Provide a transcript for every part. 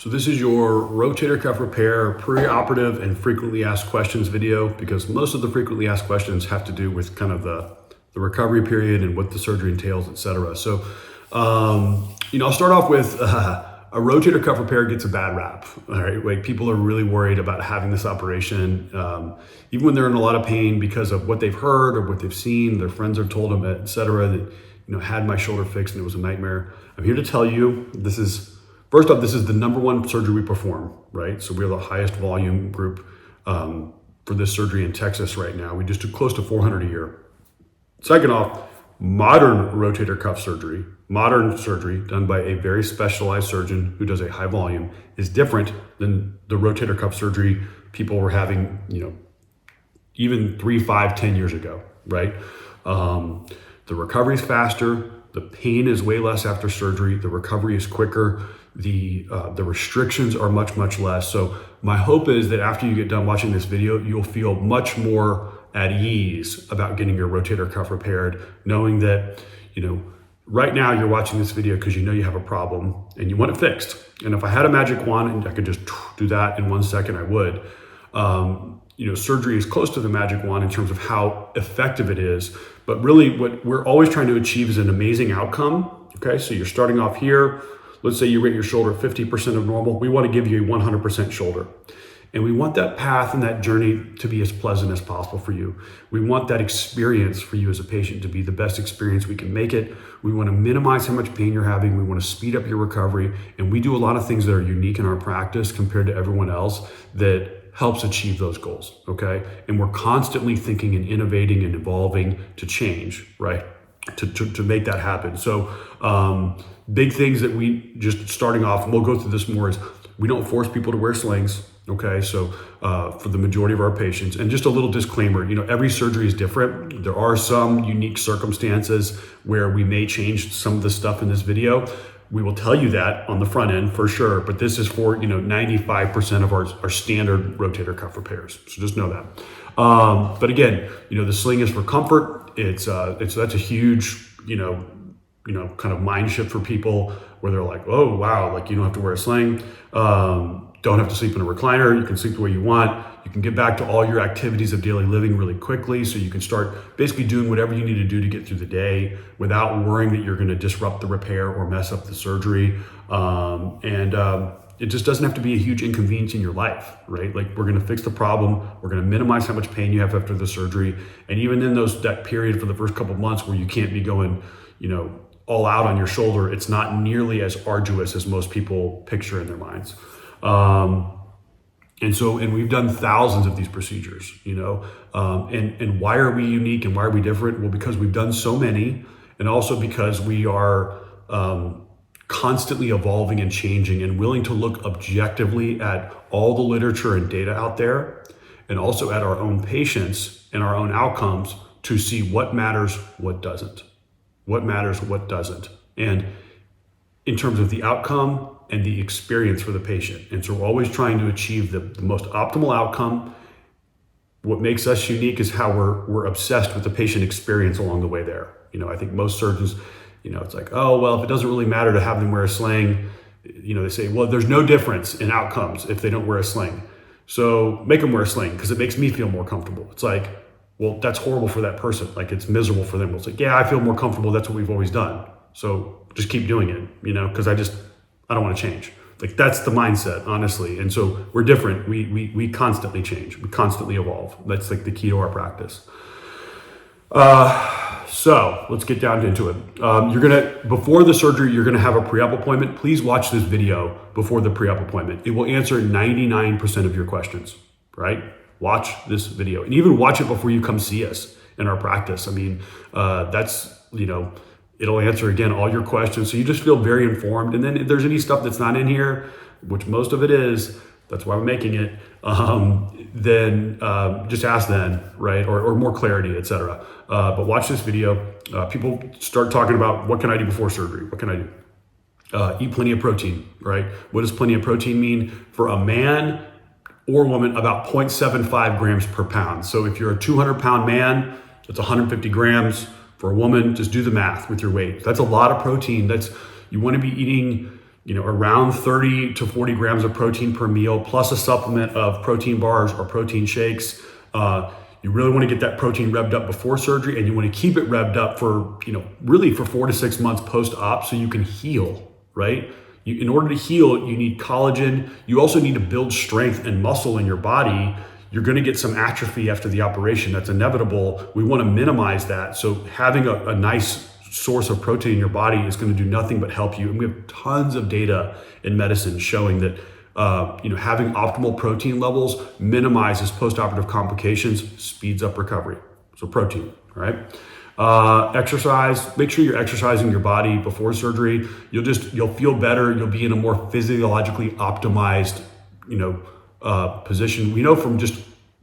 So this is your rotator cuff repair pre-operative and frequently asked questions video, because most of the frequently asked questions have to do with kind of the recovery period and what the surgery entails, etc. So, I'll start off with a rotator cuff repair gets a bad rap. All right, like people are really worried about having this operation, even when they're in a lot of pain because of what they've heard or what they've seen, their friends have told them, etc. That had my shoulder fixed and it was a nightmare. I'm here to tell you First off, this is the number one surgery we perform, right? So we're the highest volume group for this surgery in Texas right now. We just do close to 400 a year. Second off, modern rotator cuff surgery, modern surgery done by a very specialized surgeon who does a high volume is different than the rotator cuff surgery people were having, even 3, 5, 10 years ago, right? The recovery is faster. The pain is way less after surgery. The recovery is quicker. The restrictions are much, much less. So my hope is that after you get done watching this video, you'll feel much more at ease about getting your rotator cuff repaired, knowing that, right now you're watching this video because you have a problem and you want it fixed. And if I had a magic wand and I could just do that in 1 second, I would. Surgery is close to the magic wand in terms of how effective it is. But really what we're always trying to achieve is an amazing outcome. Okay, so you're starting off here. Let's say you rate your shoulder 50% of normal. We want to give you a 100% shoulder. And we want that path and that journey to be as pleasant as possible for you. We want that experience for you as a patient to be the best experience we can make it. We want to minimize how much pain you're having. We want to speed up your recovery. And we do a lot of things that are unique in our practice compared to everyone else that helps achieve those goals, okay? And we're constantly thinking and innovating and evolving to change, right? To make that happen. So big things that we just starting off, and we'll go through this more, is we don't force people to wear slings. Okay, so for the majority of our patients, and just a little disclaimer, every surgery is different. There are some unique circumstances where we may change some of the stuff in this video. We will tell you that on the front end for sure, but this is for 95% of our standard rotator cuff repairs. So just know that. But again, the sling is for comfort. That's a huge kind of mind shift for people where they're like, oh wow, like you don't have to wear a sling. Don't have to sleep in a recliner. You can sleep the way you want. You can get back to all your activities of daily living really quickly. So you can start basically doing whatever you need to do to get through the day without worrying that you're going to disrupt the repair or mess up the surgery. It just doesn't have to be a huge inconvenience in your life, right? Like we're going to fix the problem. We're going to minimize how much pain you have after the surgery. And even in that period for the first couple of months where you can't be going, all out on your shoulder, it's not nearly as arduous as most people picture in their minds. And we've done thousands of these procedures, and why are we unique and why are we different? Well, because we've done so many, and also because we are constantly evolving and changing and willing to look objectively at all the literature and data out there, and also at our own patients and our own outcomes to see what matters, what doesn't. What matters, what doesn't. And in terms of the outcome and the experience for the patient. And so we're always trying to achieve the most optimal outcome. What makes us unique is how we're obsessed with the patient experience along the way there. I think most surgeons, it's like, oh, well, if it doesn't really matter to have them wear a sling, they say, well, there's no difference in outcomes if they don't wear a sling. So make them wear a sling because it makes me feel more comfortable. It's like, well, that's horrible for that person. Like it's miserable for them. It's like, yeah, I feel more comfortable. That's what we've always done. So just keep doing it, because I don't want to change. Like that's the mindset, honestly. And so we're different. We constantly change. We constantly evolve. That's like the key to our practice. So let's get down into it. Before the surgery, you're going to have a pre-op appointment. Please watch this video before the pre-op appointment. It will answer 99% of your questions, right? Watch this video and even watch it before you come see us in our practice. I mean, it'll answer again all your questions. So you just feel very informed. And then if there's any stuff that's not in here, which most of it is, that's why I'm making it, then just ask then, right? Or more clarity, etc. But watch this video. People start talking about what can I do before surgery? What can I do? Eat plenty of protein, right? What does plenty of protein mean? For a man or woman, about 0.75 grams per pound. So if you're a 200-pound man, that's 150 grams. For a woman, just do the math with your weight. That's a lot of protein. You want to be eating around 30 to 40 grams of protein per meal, plus a supplement of protein bars or protein shakes. You really want to get that protein revved up before surgery, and you want to keep it revved up for, really for 4 to 6 months post-op so you can heal, right? In order to heal, you need collagen. You also need to build strength and muscle in your body. You're going to get some atrophy after the operation. That's inevitable. We want to minimize that. So having a nice source of protein in your body is going to do nothing but help you. And we have tons of data in medicine showing that having optimal protein levels minimizes postoperative complications, speeds up recovery. So protein, right? Exercise, make sure you're exercising your body before surgery. You'll feel better. You'll be in a more physiologically optimized, position. We know from just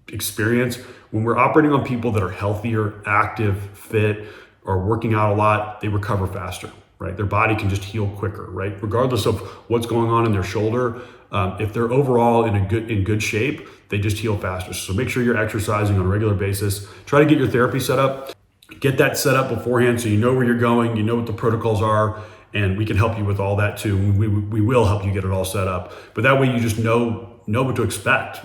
experience, when we're operating on people that are healthier, active, fit, or working out a lot, they recover faster, right? Their body can just heal quicker, right? Regardless of what's going on in their shoulder, if they're overall in good shape, they just heal faster. So make sure you're exercising on a regular basis. Try to get your therapy set up. Get that set up beforehand so you know where you're going, you know what the protocols are, and we can help you with all that too. We will help you get it all set up. But that way you just know what to expect.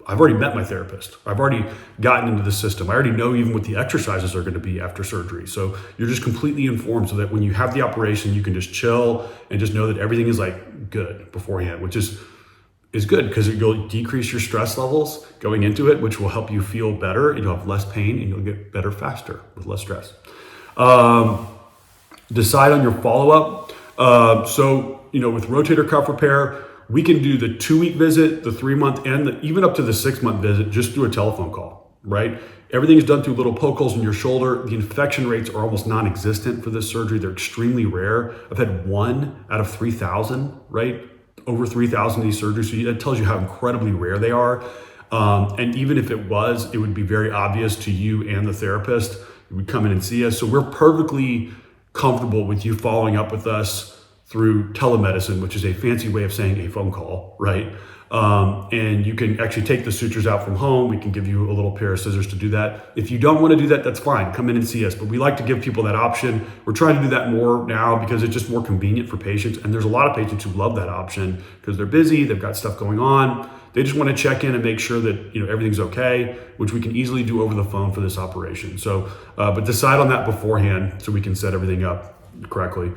I've already met my therapist. I've already gotten into the system. I already know even what the exercises are going to be after surgery. So you're just completely informed so that when you have the operation, you can just chill and just know that everything is good beforehand, which is good because you'll decrease your stress levels going into it, which will help you feel better, and you'll have less pain and you'll get better faster with less stress. Decide on your follow-up. With rotator cuff repair, we can do the 2-week visit, the 3-month, and even up to the 6-month visit just through a telephone call, right? Everything is done through little poke holes in your shoulder. The infection rates are almost non-existent for this surgery. They're extremely rare. I've had 1 out of 3,000, right? Over 3,000 of these surgeries. So that tells you how incredibly rare they are. And even if it was, it would be very obvious to you and the therapist. You would come in and see us. So we're perfectly comfortable with you following up with us through telemedicine, which is a fancy way of saying a phone call, right? And you can actually take the sutures out from home. We can give you a little pair of scissors to do that. If you don't want to do that, that's fine. Come in and see us. But we like to give people that option. We're trying to do that more now because it's just more convenient for patients. And there's a lot of patients who love that option because they're busy, they've got stuff going on. They just want to check in and make sure that everything's okay, which we can easily do over the phone for this operation. So, but decide on that beforehand so we can set everything up correctly.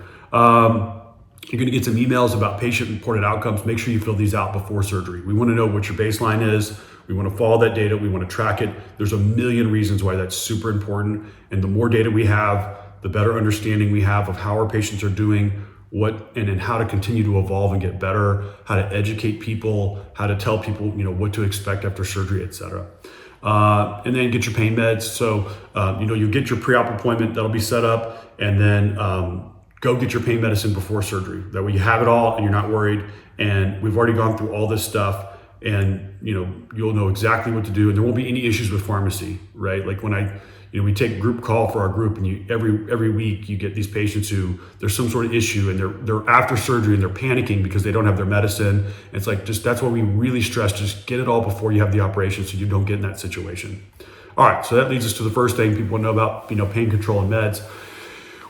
You're going to get some emails about patient-reported outcomes. Make sure you fill these out before surgery. We want to know what your baseline is. We want to follow that data. We want to track it. There's a million reasons why that's super important. And the more data we have, the better understanding we have of how our patients are doing, and how to continue to evolve and get better, how to educate people, how to tell people, what to expect after surgery, et cetera. And then get your pain meds. So, you get your pre-op appointment. That'll be set up. And then, go get your pain medicine before surgery. That way you have it all and you're not worried. And we've already gone through all this stuff, and you'll know exactly what to do, and there won't be any issues with pharmacy, right? Like when we take group call for our group, and every week you get these patients who there's some sort of issue, and they're after surgery and they're panicking because they don't have their medicine. And it's that's why we really stress, just get it all before you have the operation so you don't get in that situation. All right, so that leads us to the first thing people want to know about, pain control and meds.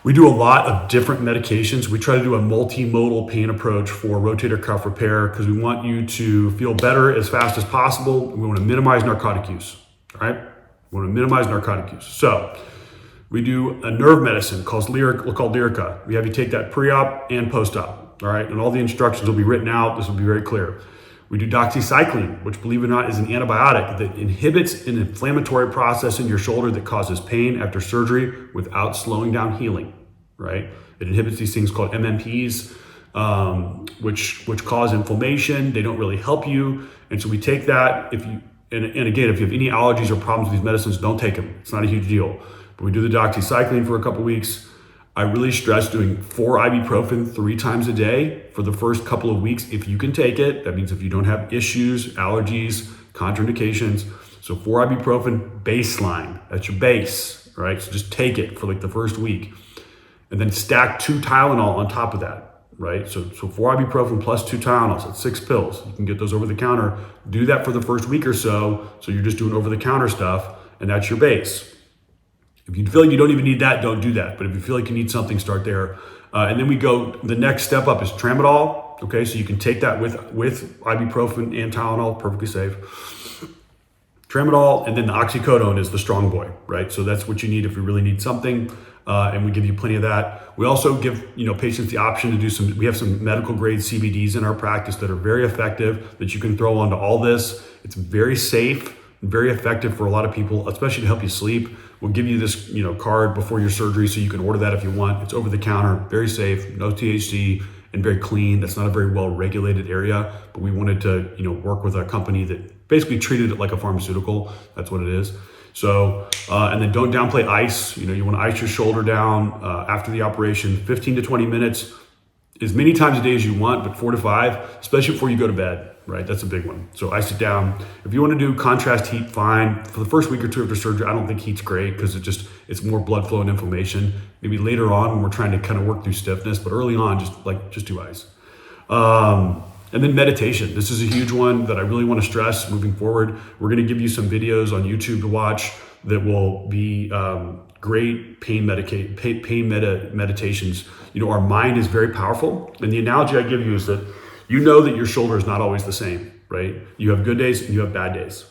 We do a lot of different medications. We try to do a multimodal pain approach for rotator cuff repair because we want you to feel better as fast as possible. We want to minimize narcotic use, all right? We want to minimize narcotic use. So we do a nerve medicine called Lyrica. We have you take that pre-op and post-op, all right? And all the instructions will be written out. This will be very clear. We do doxycycline, which, believe it or not, is an antibiotic that inhibits an inflammatory process in your shoulder that causes pain after surgery without slowing down healing, right? It inhibits these things called MMPs, which cause inflammation. They don't really help you. And so we take that. And again, if you have any allergies or problems with these medicines, don't take them. It's not a huge deal. But we do the doxycycline for a couple weeks. I really stress doing 4 ibuprofen 3 times a day for the first couple of weeks if you can take it. That means if you don't have issues, allergies, contraindications. So 4 ibuprofen baseline, that's your base, right? So just take it for the first week. And then stack 2 Tylenol on top of that, right? So 4 ibuprofen plus 2 Tylenols, that's 6 pills. You can get those over the counter. Do that for the first week or so. So you're just doing over the counter stuff, and that's your base. If you feel like you don't even need that, don't do that. But if you feel like you need something, start there. And then we go, the next step up is tramadol. Okay, so you can take that with ibuprofen and Tylenol, perfectly safe. Tramadol, and then the oxycodone is the strong boy, right? So that's what you need if you really need something, and we give you plenty of that. We also give patients the option to do we have some medical grade CBDs in our practice that are very effective that you can throw onto all this. It's very safe, very effective for a lot of people, especially to help you sleep. We'll give you this card before your surgery so you can order that if you want. It's over the counter, very safe, no THC, and very clean. That's not a very well regulated area, but we wanted to work with a company that basically treated it like a pharmaceutical. That's what it is. So, and then don't downplay ice. You want to ice your shoulder down after the operation, 15 to 20 minutes, as many times a day as you want, but 4 to 5, especially before you go to bed, right? That's a big one. So ice it down. If you want to do contrast heat, fine. For the first week or two after surgery, I don't think heat's great because it's more blood flow and inflammation. Maybe later on when we're trying to kind of work through stiffness, but early on, just do ice. And then meditation. This is a huge one that I really want to stress moving forward. We're going to give you some videos on YouTube to watch that will be great pain meditations. Our mind is very powerful. And the analogy I give you is that that your shoulder is not always the same, right? You have good days and you have bad days.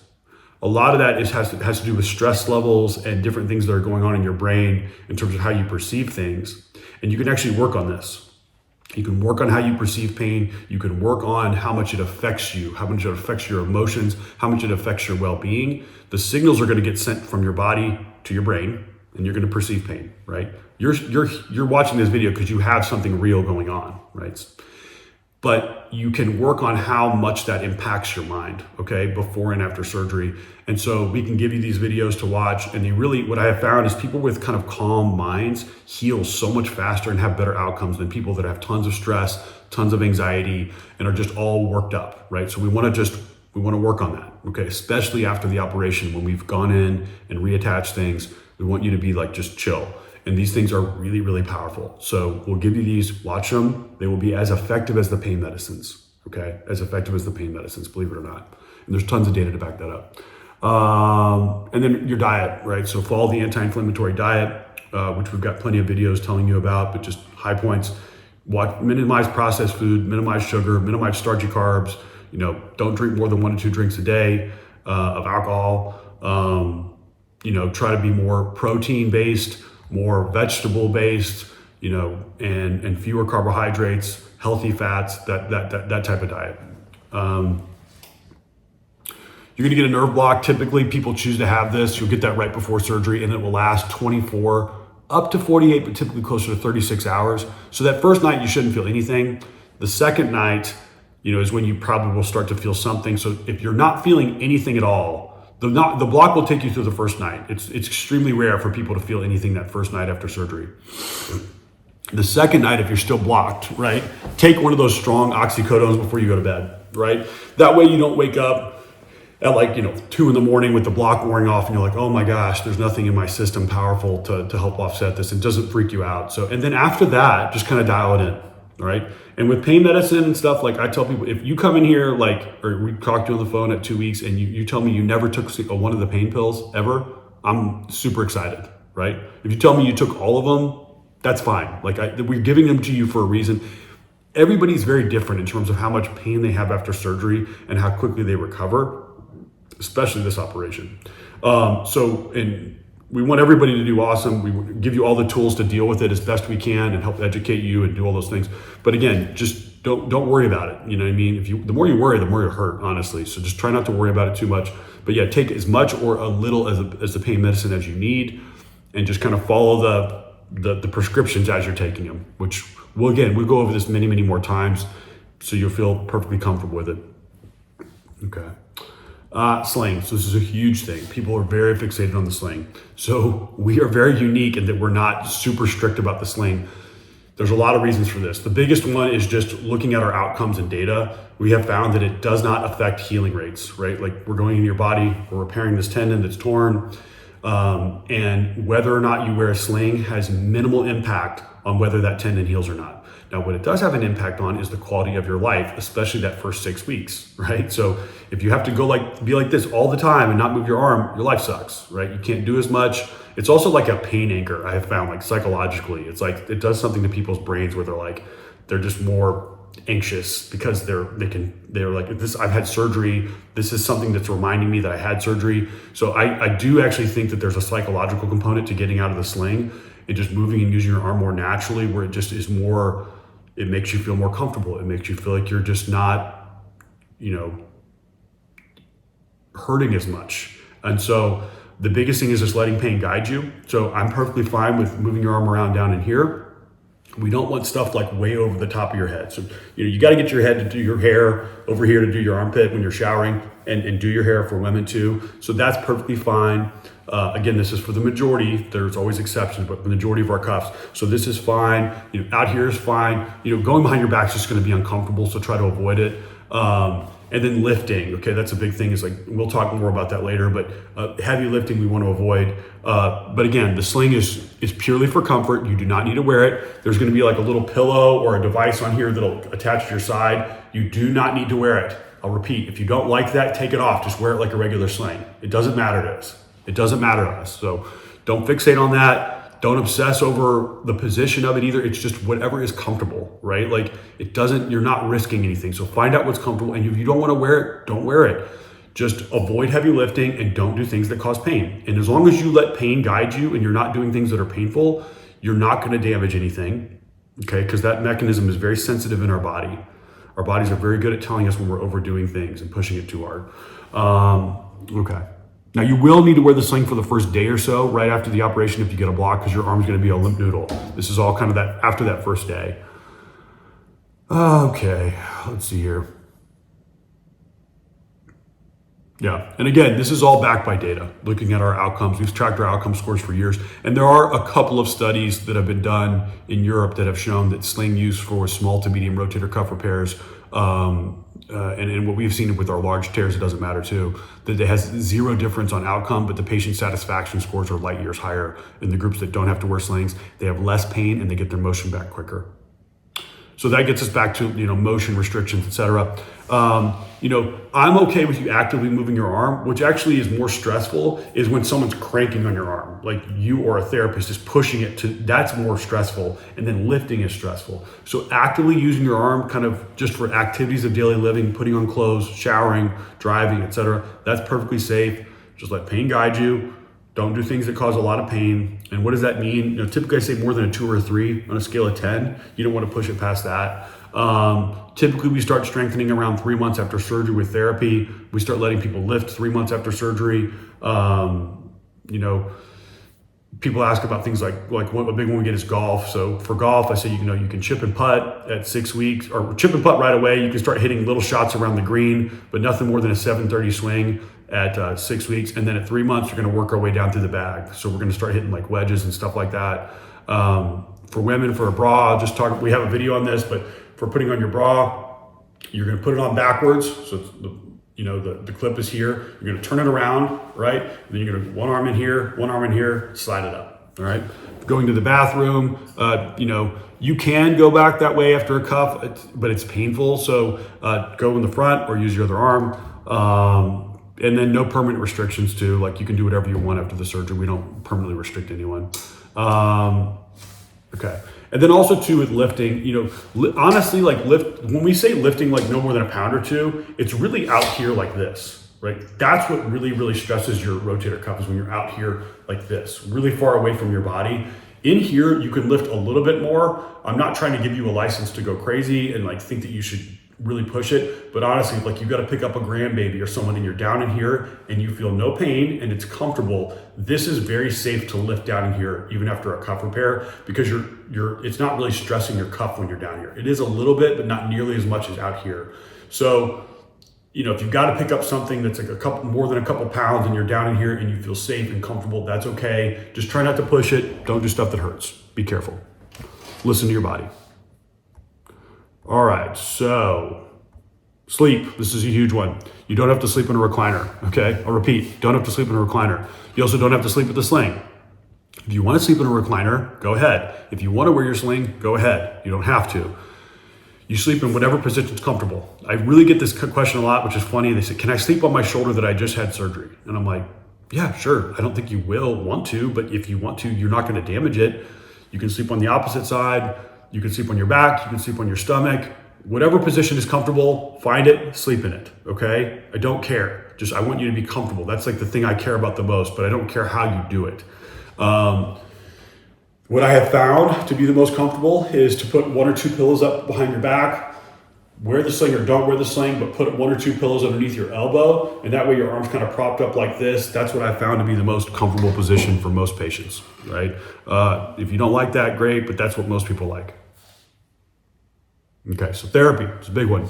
A lot of that has to do with stress levels and different things that are going on in your brain in terms of how you perceive things. And you can actually work on this. You can work on how you perceive pain. You can work on how much it affects you, how much it affects your emotions, how much it affects your well-being. The signals are going to get sent from your body to your brain, and you're going to perceive pain, right? You're watching this video because you have something real going on, right? But you can work on how much that impacts your mind, okay, before and after surgery. And so we can give you these videos to watch. And what I have found is people with kind of calm minds heal so much faster and have better outcomes than people that have tons of stress, tons of anxiety, and are just all worked up, right? So we want to work on that, okay? Especially after the operation, when we've gone in and reattached things, we want you to be just chill. And these things are really, really powerful. So we'll give you these, watch them. They will be as effective as the pain medicines, okay? As effective as the pain medicines, believe it or not. And there's tons of data to back that up. And then your diet, right? So follow the anti-inflammatory diet, which we've got plenty of videos telling you about, but just high points. Minimize processed food, minimize sugar, minimize starchy carbs. Don't drink more than 1 to 2 drinks a day of alcohol. Try to be more protein-based, more vegetable-based, and fewer carbohydrates, healthy fats, that type of diet. You're gonna get a nerve block. Typically, people choose to have this. You'll get that right before surgery, and it will last 24 up to 48, but typically closer to 36 hours. So that first night, you shouldn't feel anything. The second night, is when you probably will start to feel something. So if you're not feeling anything at all, the block will take you through the first night. It's extremely rare for people to feel anything that first night after surgery. The second night, if you're still blocked, right, take one of those strong oxycodones before you go to bed, right? That way you don't wake up at 2 a.m. with the block wearing off and you're like, oh my gosh, there's nothing in my system powerful to help offset this. It doesn't freak you out. So, and then after that, just kind of dial it in, all right? And with pain medicine and stuff, I tell people, if you come in here, or we talk to you on the phone at 2 weeks and you tell me you never took one of the pain pills ever, I'm super excited, right? If you tell me you took all of them, that's fine. We're giving them to you for a reason. Everybody's very different in terms of how much pain they have after surgery and how quickly they recover, especially this operation. And we want everybody to do awesome. We give you all the tools to deal with it as best we can and help educate you and do all those things. But again, just don't worry about it. You know what I mean? The more you worry, the more you hurt, honestly. So just try not to worry about it too much. But yeah, take as much or a little as the pain medicine as you need, and just kind of follow the prescriptions as you're taking them, which we'll go over this many, many more times so you'll feel perfectly comfortable with it. Okay. Sling. So this is a huge thing. People are very fixated on the sling. So we are very unique in that we're not super strict about the sling. There's a lot of reasons for this. The biggest one is just looking at our outcomes and data. We have found that it does not affect healing rates, right? We're going into your body, we're repairing this tendon that's torn, and whether or not you wear a sling has minimal impact on whether that tendon heals or not. Now, what it does have an impact on is the quality of your life, especially that first 6 weeks, right? So if you have to be like this all the time and not move your arm, your life sucks, right? You can't do as much. It's also like a pain anchor, I have found, like psychologically. It's like, it does something to people's brains where they're just more anxious because they're like, this, I've had surgery. This is something that's reminding me that I had surgery. So I do actually think that there's a psychological component to getting out of the sling and just moving and using your arm more naturally, where it just is more, it makes you feel more comfortable. It makes you feel like you're just not, hurting as much. And so the biggest thing is just letting pain guide you. So I'm perfectly fine with moving your arm around down in here. We don't want stuff like way over the top of your head. So, you got to get your head to do your hair, over here to do your armpit when you're showering, and do your hair for women too. So that's perfectly fine. Again, this is for the majority. There's always exceptions, but the majority of our cuffs. So this is fine. Out here is fine. Going behind your back is just going to be uncomfortable. So try to avoid it. And then lifting, okay, that's a big thing. Is like, we'll talk more about that later, but heavy lifting we want to avoid. But again, the sling is purely for comfort. You do not need to wear it. There's going to be like a little pillow or a device on here that'll attach to your side. You do not need to wear it. I'll repeat, if you don't like that, take it off. Just wear it like a regular sling. It doesn't matter to us. It doesn't matter to us. So don't fixate on that. Don't obsess over the position of it either. It's just whatever is comfortable, right? Like you're not risking anything. So find out what's comfortable. And if you don't want to wear it, don't wear it. Just avoid heavy lifting and don't do things that cause pain. And as long as you let pain guide you and you're not doing things that are painful, you're not going to damage anything, okay? Because that mechanism is very sensitive in our body. Our bodies are very good at telling us when we're overdoing things and pushing it too hard. Okay. Now you will need to wear the sling for the first day or so right after the operation if you get a block, because your arm's going to be a limp noodle. This is all kind of that after that first day. Okay, let's see here. Yeah, and again, this is all backed by data, looking at our outcomes. We've tracked our outcome scores for years, and there are a couple of studies that have been done in Europe that have shown that sling use for small to medium rotator cuff repairs, and what we've seen with our large tears, it doesn't matter too, that it has zero difference on outcome, but the patient satisfaction scores are light years higher in the groups that don't have to wear slings. They have less pain and they get their motion back quicker. So that gets us back to, motion restrictions, et cetera. I'm okay with you actively moving your arm. Which actually is more stressful is when someone's cranking on your arm, like you or a therapist is pushing it that's more stressful. And then lifting is stressful. So actively using your arm kind of just for activities of daily living, putting on clothes, showering, driving, et cetera, that's perfectly safe. Just let pain guide you. Don't do things that cause a lot of pain. And what does that mean? Typically I say more than a 2 or a 3 on a scale of 10. You don't want to push it past that. Typically we start strengthening around 3 months after surgery with therapy. We start letting people lift 3 months after surgery. People ask about things like what a big one we get is golf. So for golf, I say, you can chip and putt at 6 weeks, or chip and putt right away. You can start hitting little shots around the green, but nothing more than a 730 swing at 6 weeks. And then at 3 months, you're going to work our way down through the bag. So we're going to start hitting like wedges and stuff like that. For women, for a bra, we have a video on this, but for putting on your bra, you're going to put it on backwards. So it's the clip is here. You're going to turn it around, right? And then you're going to one arm in here, slide it up, all right? Going to the bathroom, you can go back that way after a cuff, but it's painful. So go in the front or use your other arm. And then no permanent restrictions too. Like you can do whatever you want after the surgery. We don't permanently restrict anyone. Okay. And then also too with lifting, honestly, when we say lifting like no more than a pound or 2, it's really out here like this, right? That's what really, really stresses your rotator cuff, is when you're out here like this, really far away from your body. In here, you can lift a little bit more. I'm not trying to give you a license to go crazy and think that you should really push it, but honestly, you got to pick up a grandbaby or someone and you're down in here and you feel no pain and it's comfortable. This is very safe to lift down in here even after a cuff repair, because it's not really stressing your cuff when you're down here. It is a little bit, but not nearly as much as out here. So if you've got to pick up something that's like more than a couple pounds and you're down in here and you feel safe and comfortable, that's okay. Just try not to push it. Don't do stuff that hurts. Be careful. Listen to your body. All right, so sleep. This is a huge one. You don't have to sleep in a recliner, okay? I'll repeat, don't have to sleep in a recliner. You also don't have to sleep with a sling. If you want to sleep in a recliner, go ahead. If you want to wear your sling, go ahead. You don't have to. You sleep in whatever position is comfortable. I really get this question a lot, which is funny. They say, can I sleep on my shoulder that I just had surgery? And I'm like, yeah, sure. I don't think you will want to, but if you want to, you're not going to damage it. You can sleep on the opposite side. You can sleep on your back. You can sleep on your stomach. Whatever position is comfortable, find it, sleep in it, okay? I don't care. Just, I want you to be comfortable. That's like the thing I care about the most, but I don't care how you do it. What I have found to be the most comfortable is to put 1 or 2 pillows up behind your back, wear the sling or don't wear the sling, but put 1 or 2 pillows underneath your elbow, and that way your arm's kind of propped up like this. That's what I found to be the most comfortable position for most patients, right? If you don't like that, great, but that's what most people like. Okay, so therapy is a big one.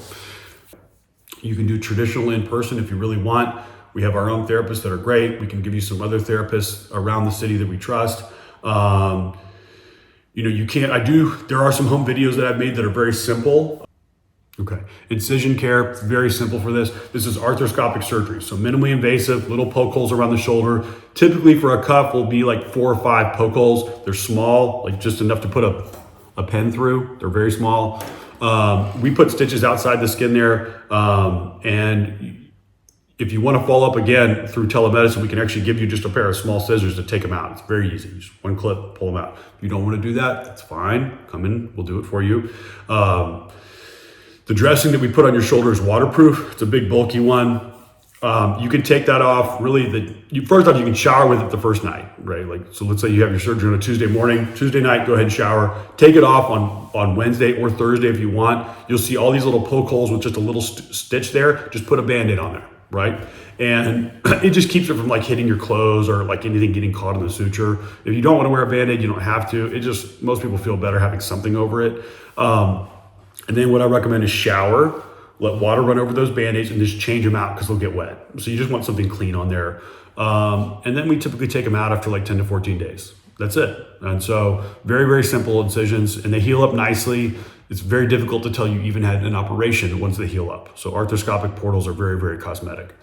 You can do traditional in person if you really want. We have our own therapists that are great. We can give you some other therapists around the city that we trust. There are some home videos that I've made that are very simple. Okay, incision care, very simple for this. This is arthroscopic surgery, so minimally invasive, little poke holes around the shoulder. Typically for a cuff will be like 4 or 5 poke holes. They're small, like just enough to put a pen through. They're very small. We put stitches outside the skin there, and if you want to follow up again through telemedicine, we can actually give you just a pair of small scissors to take them out. It's very easy. Just 1 clip, pull them out. If you don't want to do that, that's fine. Come in, we'll do it for you. The dressing that we put on your shoulder is waterproof. It's a big bulky one. You can take that off. First off, you can shower with it the first night, right? So let's say you have your surgery on a Tuesday morning, Tuesday night, go ahead and shower. Take it off on Wednesday or Thursday if you want. You'll see all these little poke holes with just a little stitch there. Just put a Band-Aid on there, right? And it just keeps it from like hitting your clothes or like anything getting caught in the suture. If you don't want to wear a Band-Aid, you don't have to. Most people feel better having something over it. And then what I recommend is shower. Let water run over those Band-Aids and just change them out because they'll get wet. So you just want something clean on there. And then we typically take them out after like 10 to 14 days. That's it. And so very, very simple incisions, and they heal up nicely. It's very difficult to tell you even had an operation once they heal up. So arthroscopic portals are very, very cosmetic.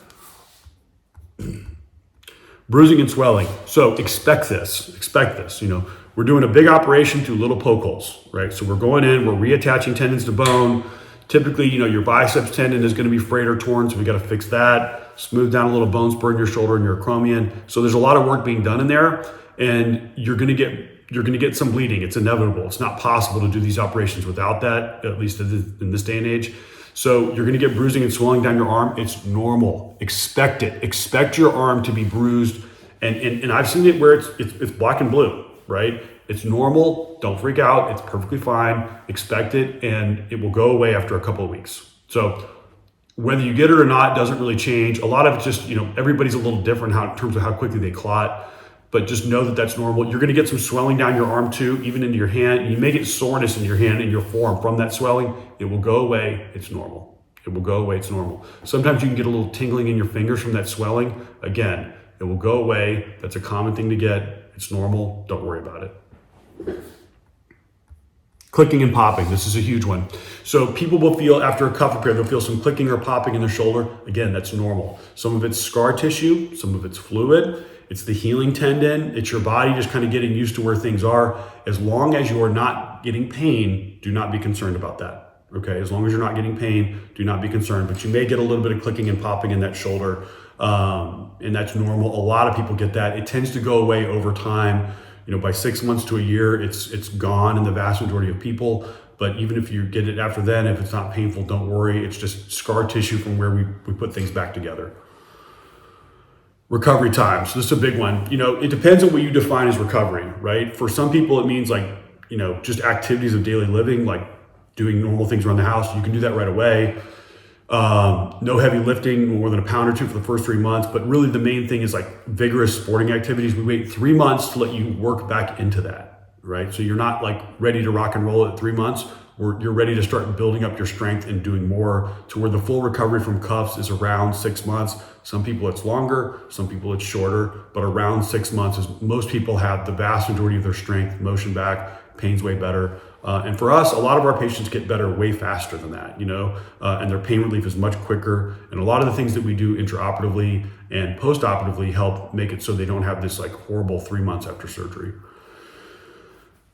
Bruising and swelling. So expect this. We're doing a big operation through little poke holes, right? So we're going in, we're reattaching tendons to bone. Typically, your biceps tendon is going to be frayed or torn, so we got to fix that. Smooth down a little bone spur in your shoulder and your acromion. So there's a lot of work being done in there, and you're going to get some bleeding. It's inevitable. It's not possible to do these operations without that, at least in this day and age. So you're going to get bruising and swelling down your arm. It's normal. Expect it. Expect your arm to be bruised, and I've seen it where it's black and blue, right? It's normal. Don't freak out. It's perfectly fine. Expect it, and it will go away after a couple of weeks. So whether you get it or not doesn't really change. A lot of it's just, everybody's a little different in terms of how quickly they clot, but just know that that's normal. You're going to get some swelling down your arm too, even into your hand. You may get soreness in your hand and your forearm from that swelling. It will go away. It's normal. It will go away. It's normal. Sometimes you can get a little tingling in your fingers from that swelling. Again, it will go away. That's a common thing to get. It's normal. Don't worry about it. Clicking and popping. This is a huge one. So people will feel after a cuff repair, they'll feel some clicking or popping in their shoulder. Again, that's normal. Some of it's scar tissue, some of it's fluid. It's the healing tendon. It's your body just kind of getting used to where things are. As long as you are not getting pain, do not be concerned about that. Okay, as long as you're not getting pain, do not be concerned. But you may get a little bit of clicking and popping in that shoulder, and that's normal. A lot of people get that. It tends to go away over time. By 6 months to a year, it's gone in the vast majority of people. But even if you get it after then, if it's not painful, don't worry. It's just scar tissue from where we put things back together. Recovery time. So this is a big one. It depends on what you define as recovery, right? For some people, it means just activities of daily living, like doing normal things around the house. You can do that right away. No heavy lifting, more than a pound or 2 for the first 3 months. But really the main thing is like vigorous sporting activities. We wait 3 months to let you work back into that, right? So you're not like ready to rock and roll at 3 months. where you're ready to start building up your strength and doing more, to where the full recovery from cuffs is around 6 months. Some people it's longer, some people it's shorter, but around 6 months is most people have the vast majority of their strength, motion back, pain's way better. And for us, a lot of our patients get better way faster than that, and their pain relief is much quicker. And a lot of the things that we do intraoperatively and postoperatively help make it so they don't have this like horrible 3 months after surgery.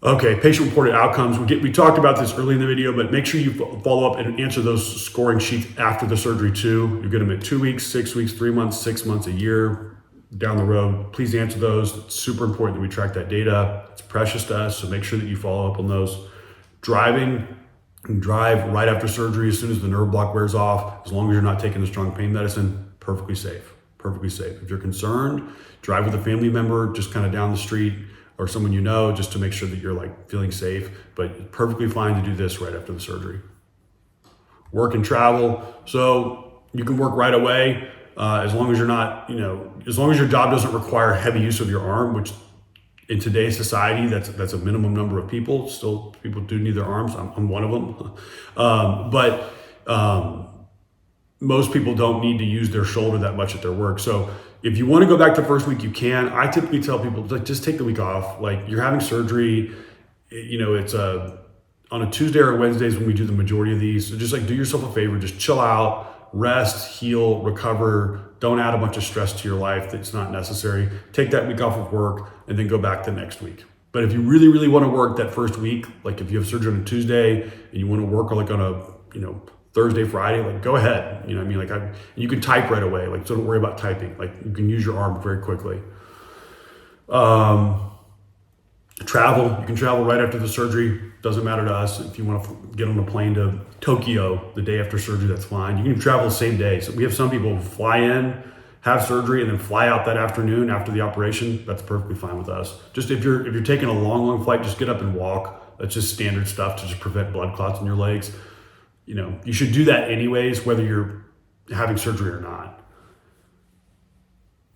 Okay, patient-reported outcomes. We talked about this early in the video, but make sure you follow up and answer those scoring sheets after the surgery too. You get them at 2 weeks, 6 weeks, 3 months, 6 months, a year down the road. Please answer those. It's super important that we track that data. It's precious to us, so make sure that you follow up on those. Driving, drive right after surgery as soon as the nerve block wears off, as long as you're not taking the strong pain medicine, perfectly safe, perfectly safe. If you're concerned, drive with a family member just kind of down the street, or someone you know, just to make sure that you're like feeling safe, but it's perfectly fine to do this right after the surgery. Work and travel. So you can work right away as long as you're not, as long as your job doesn't require heavy use of your arm, which in today's society, that's a minimum number of people. Still, people do need their arms. I'm one of them. But most people don't need to use their shoulder that much at their work. So if you want to go back the first week, you can. I typically tell people, like, just take the week off. Like, you're having surgery, it's on a Tuesday or Wednesdays when we do the majority of these. So just like do yourself a favor, just chill out, rest, heal, recover. Don't add a bunch of stress to your life that's not necessary. Take that week off of work and then go back the next week. But if you really, really want to work that first week, like if you have surgery on a Tuesday and you want to work like on a, Thursday, Friday, like go ahead. You can type right away. Like, so don't worry about typing. Like, you can use your arm very quickly. Travel, you can travel right after the surgery. Doesn't matter to us. If you want to get on a plane to Tokyo the day after surgery, that's fine. You can travel the same day. So we have some people who fly in, have surgery, and then fly out that afternoon after the operation. That's perfectly fine with us. Just if you're taking a long flight, just get up and walk. That's just standard stuff to just prevent blood clots in your legs. You should do that anyways, whether you're having surgery or not.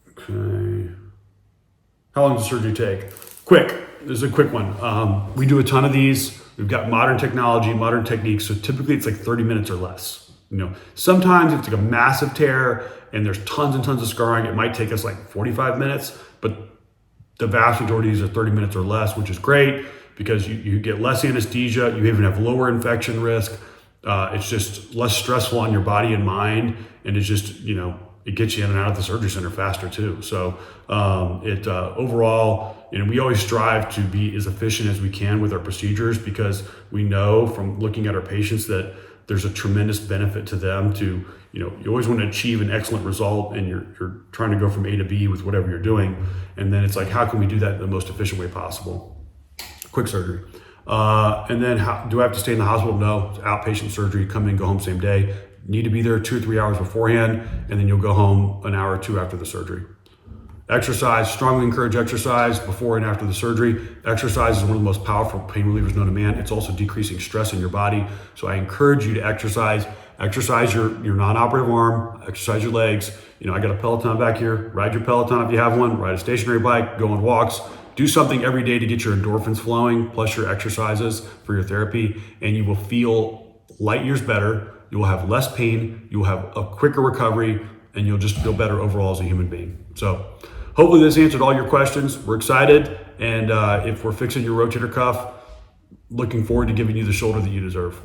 Okay. How long does surgery take? Quick. This is a quick one. We do a ton of these. We've got modern technology, modern techniques. So typically it's like 30 minutes or less. Sometimes if it's like a massive tear and there's tons and tons of scarring, it might take us like 45 minutes, but the vast majority of these are 30 minutes or less, which is great because you get less anesthesia. You even have lower infection risk. It's just less stressful on your body and mind, and it's just, it gets you in and out of the surgery center faster too. So overall, we always strive to be as efficient as we can with our procedures because we know from looking at our patients that there's a tremendous benefit to them to, you always want to achieve an excellent result, and you're trying to go from A to B with whatever you're doing. And then it's like, how can we do that in the most efficient way possible? Quick surgery. And then do I have to stay in the hospital? No, it's outpatient surgery. Come in, go home same day. Need to be there 2 or 3 hours beforehand, and then you'll go home an hour or two after the surgery. Exercise, strongly encourage exercise before and after the surgery. Exercise is one of the most powerful pain relievers known to man. It's also decreasing stress in your body. So I encourage you to exercise. Exercise your non-operative arm, exercise your legs. I got a Peloton back here. Ride your Peloton if you have one. Ride a stationary bike, go on walks. Do something every day to get your endorphins flowing, plus your exercises for your therapy, and you will feel light years better. You will have less pain. You will have a quicker recovery, and you'll just feel better overall as a human being. So hopefully this answered all your questions. We're excited. And if we're fixing your rotator cuff, looking forward to giving you the shoulder that you deserve.